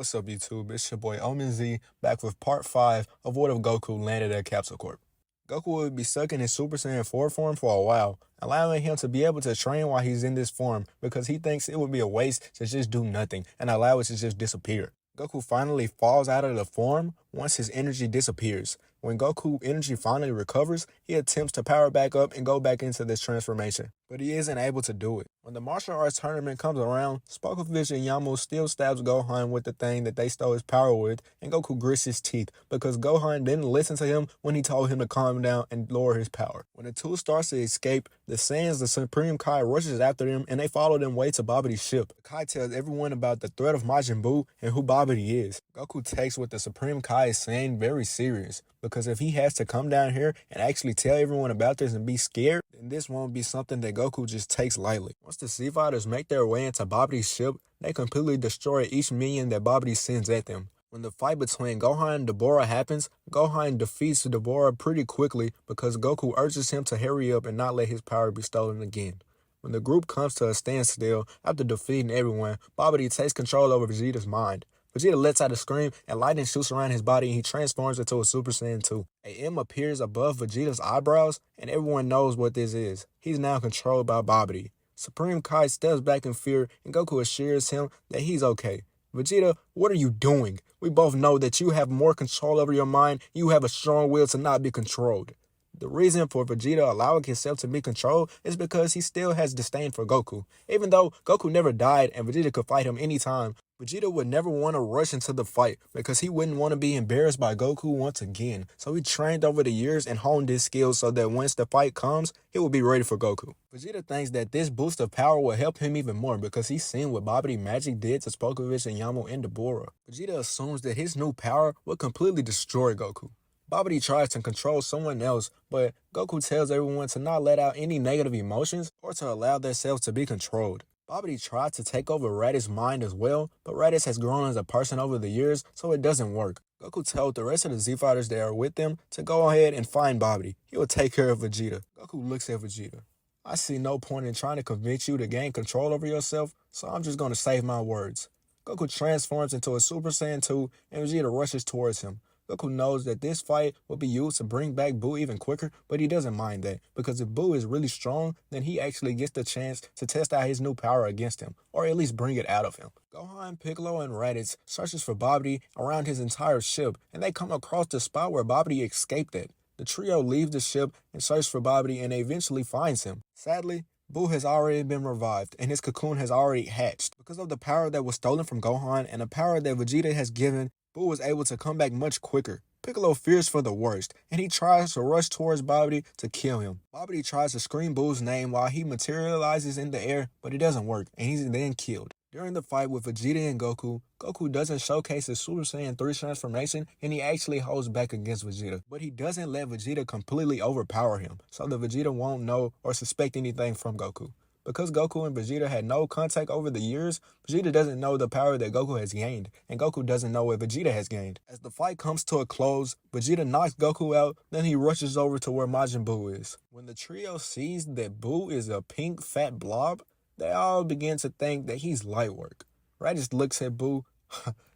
What's up, YouTube? It's your boy Omen Z, back with part 5 of what if Goku landed at Capsule Corp. Goku would be stuck in his Super Saiyan 4 form for a while, allowing him to be able to train while he's in this form because he thinks it would be a waste to just do nothing and allow it to just disappear. Goku finally falls out of the form once his energy disappears. When Goku energy finally recovers, he attempts to power back up and go back into this transformation, but he isn't able to do it. When the martial arts tournament comes around, Spokovich and Yamo still stabs Gohan with the thing that they stole his power with, and Goku grits his teeth because Gohan didn't listen to him when he told him to calm down and lower his power. When the two starts to escape, the Saiyans, the Supreme Kai, rushes after them and they follow them way to Babidi's ship. Kai tells everyone about the threat of Majin Buu and who Babidi is. Goku takes what the Supreme Kai is saying very serious, because if he has to come down here and actually tell everyone about this and be scared, then this won't be something that Goku just takes lightly. Once the Sea Fighters make their way into Babidi's ship, they completely destroy each minion that Babidi sends at them. When the fight between Gohan and Dabura happens, Gohan defeats Dabura pretty quickly because Goku urges him to hurry up and not let his power be stolen again. When the group comes to a standstill after defeating everyone, Babidi takes control over Vegeta's mind. Vegeta lets out a scream and lightning shoots around his body and he transforms into a Super Saiyan 2. A M appears above Vegeta's eyebrows and everyone knows what this is. He's now controlled by Babidi. Supreme Kai steps back in fear and Goku assures him that he's okay. Vegeta, what are you doing? We both know that you have more control over your mind. You have a strong will to not be controlled. The reason for Vegeta allowing himself to be controlled is because he still has disdain for Goku. Even though Goku never died and Vegeta could fight him anytime, Vegeta would never want to rush into the fight because he wouldn't want to be embarrassed by Goku once again. So he trained over the years and honed his skills so that once the fight comes, he will be ready for Goku. Vegeta thinks that this boost of power will help him even more because he's seen what Babidi Magic did to Spokovich and Yamo and Dabura. Vegeta assumes that his new power will completely destroy Goku. Babidi tries to control someone else, but Goku tells everyone to not let out any negative emotions or to allow themselves to be controlled. Babidi tries to take over Raditz' mind as well, but Raditz has grown as a person over the years, so it doesn't work. Goku tells the rest of the Z-Fighters that are with them to go ahead and find Babidi. He will take care of Vegeta. Goku looks at Vegeta. I see no point in trying to convince you to gain control over yourself, so I'm just going to save my words. Goku transforms into a Super Saiyan 2 and Vegeta rushes towards him. Goku knows that this fight will be used to bring back Buu even quicker, but he doesn't mind that, because if Buu is really strong, then he actually gets the chance to test out his new power against him, or at least bring it out of him. Gohan, Piccolo, and Raditz searches for Babidi around his entire ship, and they come across the spot where Babidi escaped at. The trio leaves the ship and search for Babidi, and they eventually finds him. Sadly, Buu has already been revived, and his cocoon has already hatched. Because of the power that was stolen from Gohan and the power that Vegeta has given, Buu was able to come back much quicker. Piccolo fears for the worst, and he tries to rush towards Babidi to kill him. Babidi tries to scream Buu's name while he materializes in the air, but it doesn't work, and he's then killed. During the fight with Vegeta and Goku, Goku doesn't showcase his Super Saiyan 3 transformation, and he actually holds back against Vegeta. But he doesn't let Vegeta completely overpower him, so that Vegeta won't know or suspect anything from Goku. Because Goku and Vegeta had no contact over the years, Vegeta doesn't know the power that Goku has gained, and Goku doesn't know what Vegeta has gained. As the fight comes to a close, Vegeta knocks Goku out, then he rushes over to where Majin Buu is. When the trio sees that Buu is a pink fat blob, they all begin to think that he's light work. Raditz looks at Buu.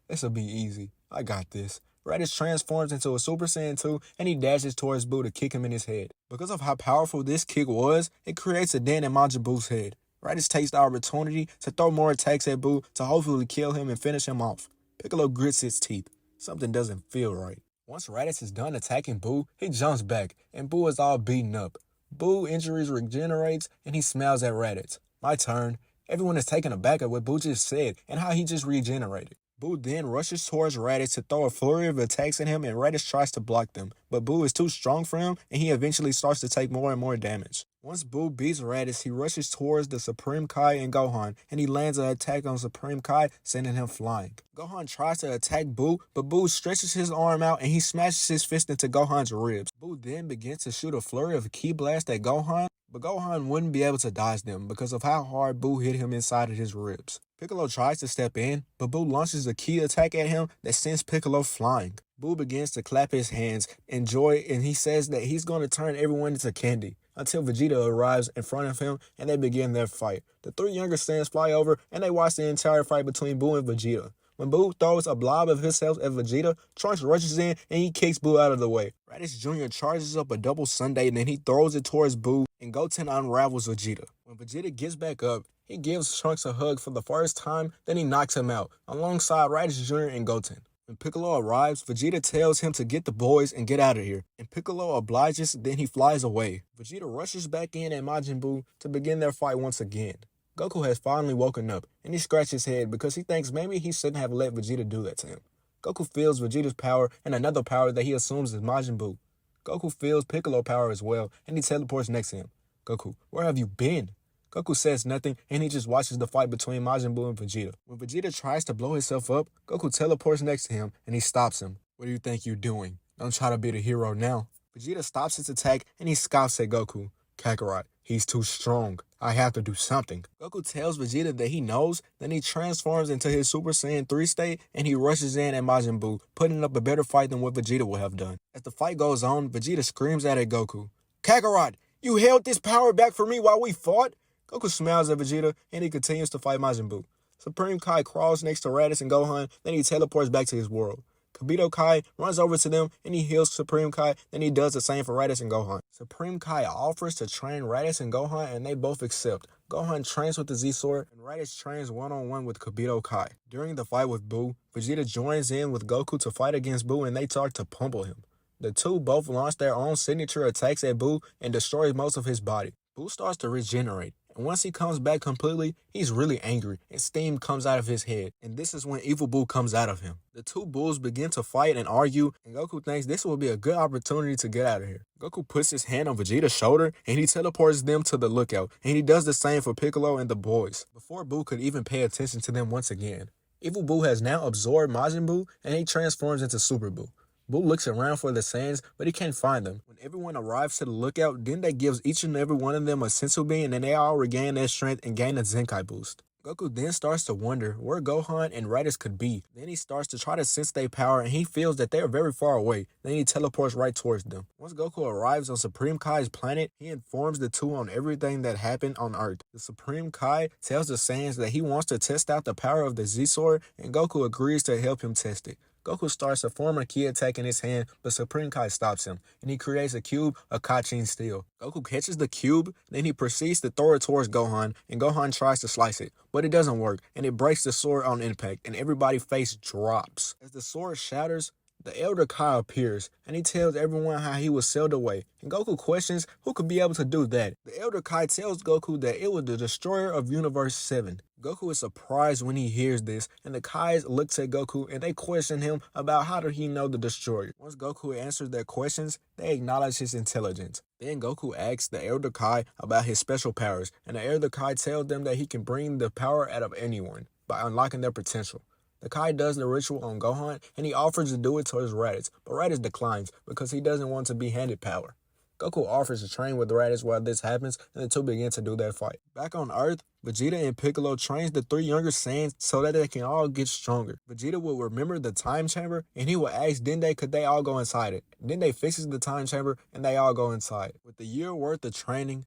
This'll be easy. I got this. Raditz transforms into a Super Saiyan 2 and he dashes towards Buu to kick him in his head. Because of how powerful this kick was, it creates a dent in Majin Buu's head. Raditz takes the opportunity to throw more attacks at Buu to hopefully kill him and finish him off. Piccolo grits his teeth. Something doesn't feel right. Once Raditz is done attacking Buu, he jumps back and Buu is all beaten up. Buu injuries regenerates and he smiles at Raditz. My turn. Everyone is taken aback at what Buu just said and how he just regenerated. Buu then rushes towards Raditz to throw a flurry of attacks at him and Raditz tries to block them, but Buu is too strong for him and he eventually starts to take more and more damage. Once Buu beats Raditz, he rushes towards the Supreme Kai and Gohan and he lands an attack on Supreme Kai, sending him flying. Gohan tries to attack Buu, but Buu stretches his arm out and he smashes his fist into Gohan's ribs. Buu then begins to shoot a flurry of ki blast at Gohan, but Gohan wouldn't be able to dodge them because of how hard Buu hit him inside of his ribs. Piccolo tries to step in, but Buu launches a ki attack at him that sends Piccolo flying. Buu begins to clap his hands in joy and he says that he's going to turn everyone into candy until Vegeta arrives in front of him and they begin their fight. The three younger Saiyans fly over and they watch the entire fight between Buu and Vegeta. When Boo throws a blob of himself at Vegeta, Trunks rushes in and he kicks Boo out of the way. Raditz Jr. charges up a double Sunday and then he throws it towards Boo, and Goten unravels Vegeta. When Vegeta gets back up, he gives Trunks a hug for the first time, then he knocks him out, alongside Raditz Jr. and Goten. When Piccolo arrives, Vegeta tells him to get the boys and get out of here, and Piccolo obliges, then he flies away. Vegeta rushes back in at Majin Buu to begin their fight once again. Goku has finally woken up, and he scratches his head because he thinks maybe he shouldn't have let Vegeta do that to him. Goku feels Vegeta's power and another power that he assumes is Majin Buu. Goku feels Piccolo power as well, and he teleports next to him. Goku, where have you been? Goku says nothing, and he just watches the fight between Majin Buu and Vegeta. When Vegeta tries to blow himself up, Goku teleports next to him, and he stops him. What do you think you're doing? Don't try to be the hero now. Vegeta stops his attack, and he scoffs at Goku. Kakarot, he's too strong. I have to do something. Goku tells Vegeta that he knows, then he transforms into his Super Saiyan 3 state, and he rushes in at Majin Buu, putting up a better fight than what Vegeta would have done. As the fight goes on, Vegeta screams out at Goku. Kakarot, you held this power back for me while we fought? Goku smiles at Vegeta, and he continues to fight Majin Buu. Supreme Kai crawls next to Raditz and Gohan, then he teleports back to his world. Kibito Kai runs over to them, and he heals Supreme Kai, then he does the same for Raditz and Gohan. Supreme Kai offers to train Raditz and Gohan, and they both accept. Gohan trains with the Z-Sword, and Raditz trains one-on-one with Kibito Kai. During the fight with Buu, Vegeta joins in with Goku to fight against Buu, and they start to pummel him. The two both launch their own signature attacks at Buu and destroy most of his body. Buu starts to regenerate, and once he comes back completely, he's really angry, and steam comes out of his head, and this is when Evil Buu comes out of him. The two Bulls begin to fight and argue, and Goku thinks this will be a good opportunity to get out of here. Goku puts his hand on Vegeta's shoulder, and he teleports them to the lookout, and he does the same for Piccolo and the boys, before Buu could even pay attention to them once again. Evil Buu has now absorbed Majin Buu, and he transforms into Super Buu. Buu looks around for the Saiyans, but he can't find them. When everyone arrives to the lookout, Dende gives each and every one of them a sensu bean, and then they all regain their strength and gain a Zenkai boost. Goku then starts to wonder where Gohan and Raditz could be. Then he starts to try to sense their power, and he feels that they are very far away. Then he teleports right towards them. Once Goku arrives on Supreme Kai's planet, he informs the two on everything that happened on Earth. The Supreme Kai tells the Saiyans that he wants to test out the power of the Z-Sword, and Goku agrees to help him test it. Goku starts to form a key attack in his hand, but Supreme Kai stops him, and he creates a cube of Kachin steel. Goku catches the cube, then he proceeds to throw it towards Gohan, and Gohan tries to slice it, but it doesn't work, and it breaks the sword on impact, and everybody's face drops. As the sword shatters, the Elder Kai appears, and he tells everyone how he was sealed away, and Goku questions who could be able to do that. The Elder Kai tells Goku that it was the destroyer of Universe 7. Goku is surprised when he hears this, and the Kais looks at Goku and they question him about how did he know the destroyer. Once Goku answers their questions, they acknowledge his intelligence. Then Goku asks the Elder Kai about his special powers, and the Elder Kai tells them that he can bring the power out of anyone by unlocking their potential. The Kai does the ritual on Gohan, and he offers to do it towards Raditz, but Raditz declines because he doesn't want to be handed power. Goku offers to train with Raditz while this happens, and the two begin to do their fight. Back on Earth, Vegeta and Piccolo trains the three younger Saiyans so that they can all get stronger. Vegeta will remember the time chamber, and he will ask Dende could they all go inside it. Dende fixes the time chamber, and they all go inside. With the year worth of training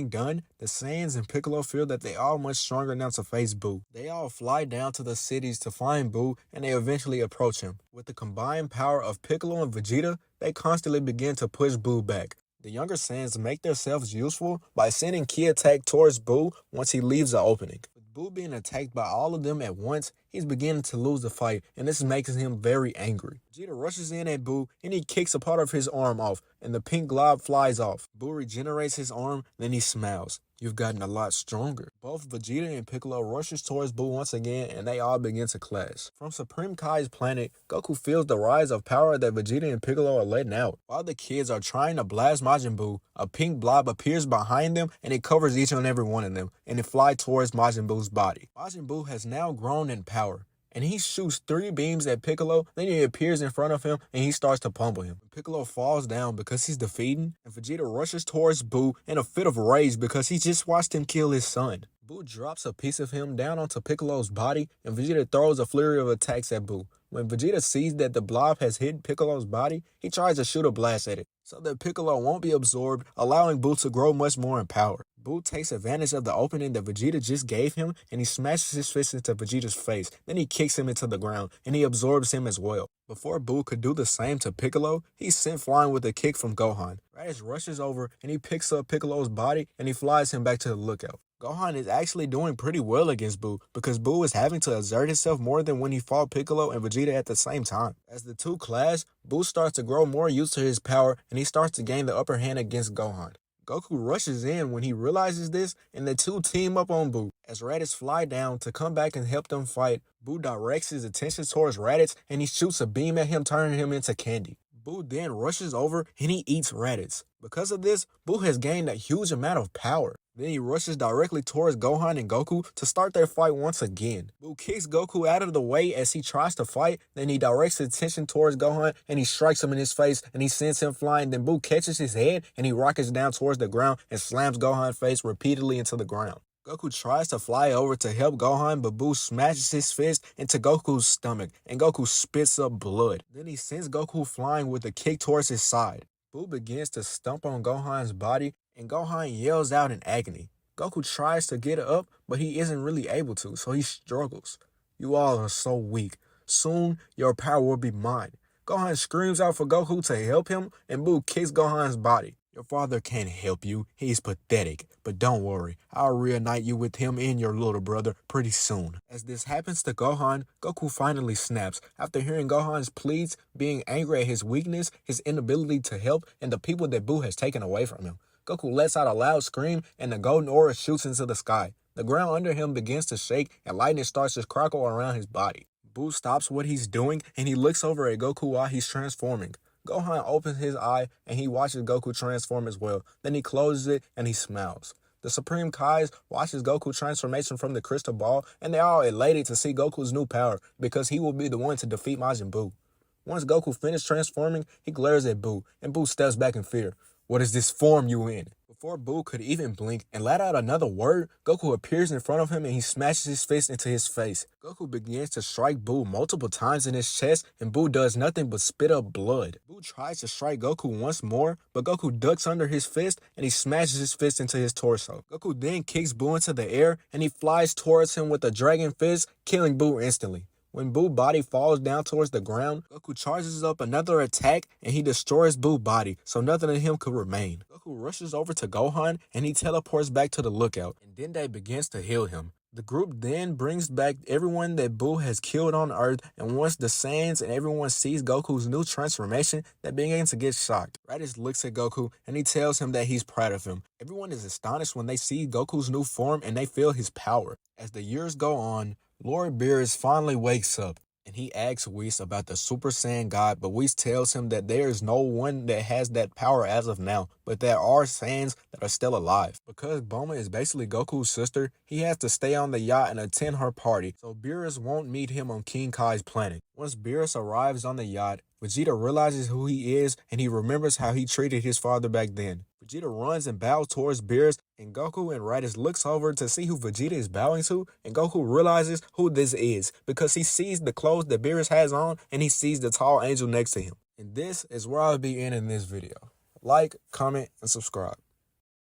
done, the Saiyans and Piccolo feel that they are much stronger now to face Buu. They all fly down to the cities to find Buu, and they eventually approach him. With the combined power of Piccolo and Vegeta, they constantly begin to push Buu back. The younger Saiyans make themselves useful by sending key attack towards Buu once he leaves the opening. With Buu being attacked by all of them at once, he's beginning to lose the fight, and this makes him very angry. Vegeta rushes in at Buu, and he kicks a part of his arm off, and the pink glob flies off. Buu regenerates his arm, then he smiles. You've gotten a lot stronger. Both Vegeta and Piccolo rushes towards Buu once again, and they all begin to clash. From Supreme Kai's planet, Goku feels the rise of power that Vegeta and Piccolo are letting out. While the kids are trying to blast Majin Buu, a pink blob appears behind them, and it covers each and every one of them, and it flies towards Majin Buu's body. Majin Buu has now grown in power, and he shoots 3 beams at Piccolo, then he appears in front of him, and he starts to pummel him. Piccolo falls down because he's defeated, and Vegeta rushes towards Buu in a fit of rage because he just watched him kill his son. Buu drops a piece of him down onto Piccolo's body, and Vegeta throws a flurry of attacks at Buu. When Vegeta sees that the blob has hit Piccolo's body, he tries to shoot a blast at it, so that Piccolo won't be absorbed, allowing Buu to grow much more in power. Boo takes advantage of the opening that Vegeta just gave him, and he smashes his fist into Vegeta's face. Then he kicks him into the ground, and he absorbs him as well. Before Boo could do the same to Piccolo, he's sent flying with a kick from Gohan. Raditz rushes over, and he picks up Piccolo's body, and he flies him back to the lookout. Gohan is actually doing pretty well against Boo, because Boo is having to exert himself more than when he fought Piccolo and Vegeta at the same time. As the two clash, Boo starts to grow more used to his power, and he starts to gain the upper hand against Gohan. Goku rushes in when he realizes this, and the two team up on Boo. As Raditz fly down to come back and help them fight, Boo directs his attention towards Raditz, and he shoots a beam at him, turning him into candy. Boo then rushes over and he eats Raditz. Because of this, Boo has gained a huge amount of power. Then he rushes directly towards Gohan and Goku to start their fight once again. Boo kicks Goku out of the way as he tries to fight. Then he directs his attention towards Gohan and he strikes him in his face and he sends him flying. Then Boo catches his head and he rockets down towards the ground and slams Gohan's face repeatedly into the ground. Goku tries to fly over to help Gohan, but Boo smashes his fist into Goku's stomach, and Goku spits up blood. Then he sends Goku flying with a kick towards his side. Boo begins to stomp on Gohan's body, and Gohan yells out in agony. Goku tries to get up, but he isn't really able to, so he struggles. "You all are so weak. Soon, your power will be mine." Gohan screams out for Goku to help him, and Boo kicks Gohan's body. "Your father can't help you. He's pathetic. But don't worry, I'll reunite you with him and your little brother pretty soon." As this happens to Gohan, Goku finally snaps after hearing Gohan's pleas, being angry at his weakness, his inability to help, and the people that Boo has taken away from him. Goku lets out a loud scream, and the golden aura shoots into the sky. The ground under him begins to shake, and lightning starts to crackle around his body. Boo stops what he's doing, and he looks over at Goku while he's transforming. Gohan opens his eye, and he watches Goku transform as well. Then he closes it, and he smiles. The Supreme Kais watches Goku's transformation from the crystal ball, and they're all elated to see Goku's new power, because he will be the one to defeat Majin Buu. Once Goku finishes transforming, he glares at Buu, and Buu steps back in fear. "What is this form you in?" Before Buu could even blink and let out another word, Goku appears in front of him and he smashes his fist into his face. Goku begins to strike Buu multiple times in his chest, and Buu does nothing but spit up blood. Buu tries to strike Goku once more, but Goku ducks under his fist and he smashes his fist into his torso. Goku then kicks Buu into the air and he flies towards him with a dragon fist, killing Buu instantly. When Buu's body falls down towards the ground, Goku charges up another attack and he destroys Buu's body, so nothing of him could remain. Goku rushes over to Gohan and he teleports back to the lookout, and Dende begins to heal him. The group then brings back everyone that Buu has killed on Earth, and once the Saiyans and everyone sees Goku's new transformation, they begin to get shocked. Raditz looks at Goku and he tells him that he's proud of him. Everyone is astonished when they see Goku's new form and they feel his power. As the years go on, Lord Beerus finally wakes up, and he asks Whis about the Super Saiyan God, but Whis tells him that there is no one that has that power as of now, but there are Saiyans that are still alive. Because Bulma is basically Goku's sister, he has to stay on the yacht and attend her party, so Beerus won't meet him on King Kai's planet. Once Beerus arrives on the yacht, Vegeta realizes who he is, and he remembers how he treated his father back then. Vegeta runs and bows towards Beerus, and Goku and Raditz looks over to see who Vegeta is bowing to, and Goku realizes who this is, because he sees the clothes that Beerus has on, and he sees the tall angel next to him. And this is where I'll be ending this video. Like, comment, and subscribe.